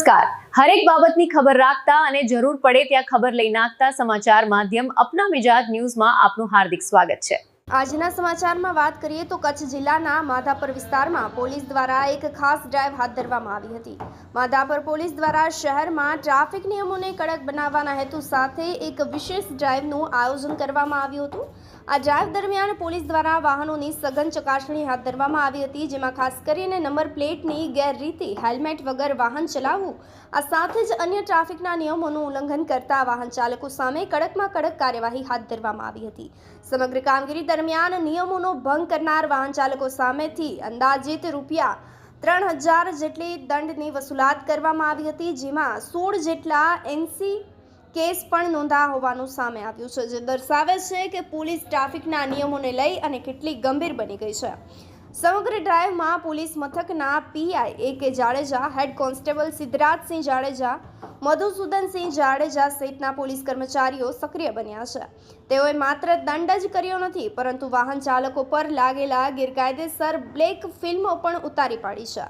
નમસ્કાર. હરેક બાબતની ખબર રાખતા અને જરૂર પડે ત્યાં ખબર લઈ નાખતા સમાચાર માધ્યમ અપના મિજાજ ન્યૂઝમાં આપનું હાર્દિક સ્વાગત છે. આજના સમાચારમાં વાત કરીએ તો કચ્છ જિલ્લાના માધાપર વિસ્તારમાં પોલીસ દ્વારા એક ખાસ ડ્રાઈવ હાથ ધરવામાં આવી હતી. માધાપર પોલીસ દ્વારા શહેરમાં ટ્રાફિક નિયમોને કડક બનાવવાના હેતુ સાથે એક વિશેષ ડ્રાઈવનું આયોજન કરવામાં આવ્યું હતું. આ ડ્રાઈવ દરમિયાન પોલીસ દ્વારા વાહનોની સઘન ચકાસણી હાથ ધરવામાં આવી હતી, જેમાં ખાસ કરીને નંબર પ્લેટની ગેરરીતિ, હેલ્મેટ વગર વાહન ચલાવવું, આ સાથે જ અન્ય ટ્રાફિકના નિયમોનું ઉલ્લંઘન કરતા વાહન ચાલકો સામે કડકમાં કડક કાર્યવાહી હાથ ધરવામાં આવી હતી. સમગ્ર કામગીરી દરમિયાન નિયમોનો ભંગ કરનાર વાહન ચાલકો સામેથી અંદાજિત ₹3000 જેટલી દંડની વસૂલાત કરવામાં આવી હતી, જેમાં 16 જેટલા NC કેસ પણ નોંધા હોવાનું સામે આવ્યું છે, જે દર્શાવે છે કે પોલીસ ટ્રાફિકના નિયમોને લઈ અને કેટલી ગંભીર બની ગઈ છે. સમગ્ર ડ્રાઈવમાં પોલીસ મથકના PI AK Jadeja, head constable Siddharajsinh Jadeja, Madhusudansinh Jadeja સહિતના પોલીસ કર્મચારીઓ સક્રિય બન્યા છે. તેઓએ માત્ર દંડ જ કર્યો નથી, પરંતુ વાહન ચાલકો પર લાગેલા ગેરકાયદેસર બ્લેક ફિલ્મો પણ ઉતારી પાડી છે,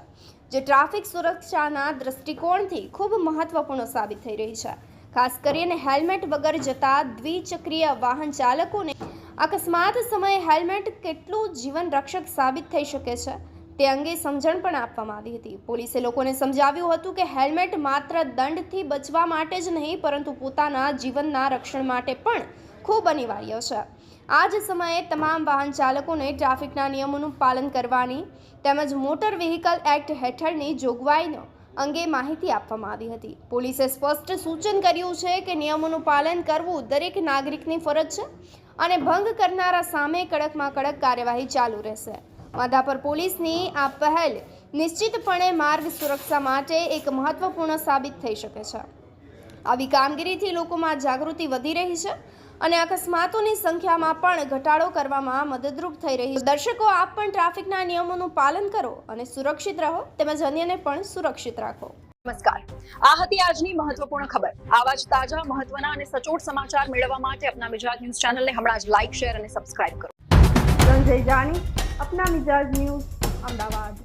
જે ટ્રાફિક સુરક્ષાના દૃષ્ટિકોણથી ખૂબ મહત્વપૂર્ણ સાબિત થઈ રહી છે. ખાસ કરીને હેલ્મેટ વગર જતા દ્વિચક્રીય વાહન ચાલકોને અકસ્માત સમયે હેલ્મેટ કેટલું જીવન રક્ષક સાબિત થઈ શકે છે તે અંગે સમજણ પણ આપવામાં આવી હતી. પોલીસે લોકોને સમજાવ્યું હતું કે હેલ્મેટ માત્ર દંડથી બચવા માટે જ નહીં, પરંતુ પોતાના જીવનના રક્ષણ માટે પણ ખૂબ અનિવાર્ય છે. આ જ સમયે તમામ વાહન ચાલકોને ટ્રાફિકના નિયમોનું પાલન કરવાની તેમજ મોટર વ્હીકલ એક્ટ હેઠળની જોગવાઈનો અંગે માહિતી આપવામાં આવી હતી. પોલીસે સ્પષ્ટ સૂચન કર્યું છે કે નિયમોનું પાલન કરવું દરેક નાગરિકની ફરજ છે અને ભંગ કરનારા સામે કડકમાં કડક કાર્યવાહી ચાલુ રહેશે. માધાપર પોલીસની આ પહેલ નિશ્ચિતપણે માર્ગ સુરક્ષા માટે એક મહત્વપૂર્ણ સાબિત થઈ શકે છે. આવી કામગીરીથી લોકોમાં જાગૃતિ વધી રહી છે અને અકસ્માતોની સંખ્યામાં પણ ઘટાડો કરવામાં મદદરૂપ થઈ રહી છે. દર્શકો, આપ પણ ટ્રાફિકના નિયમોનું પાલન કરો અને સુરક્ષિત રહો, તેમજ અન્યને પણ સુરક્ષિત રાખો. નમસ્કાર. આ હતી આજની મહત્વપૂર્ણ ખબર. આવા જ તાજા, મહત્વના અને સચોટ સમાચાર મેળવવા માટે અપના મિજાજ ન્યૂઝ ચેનલને હમણાં જ લાઈક, શેર અને સબસ્ક્રાઇબ કરો. સંજય જાની, અપના મિજાજ ન્યૂઝ, અમદાવાદ.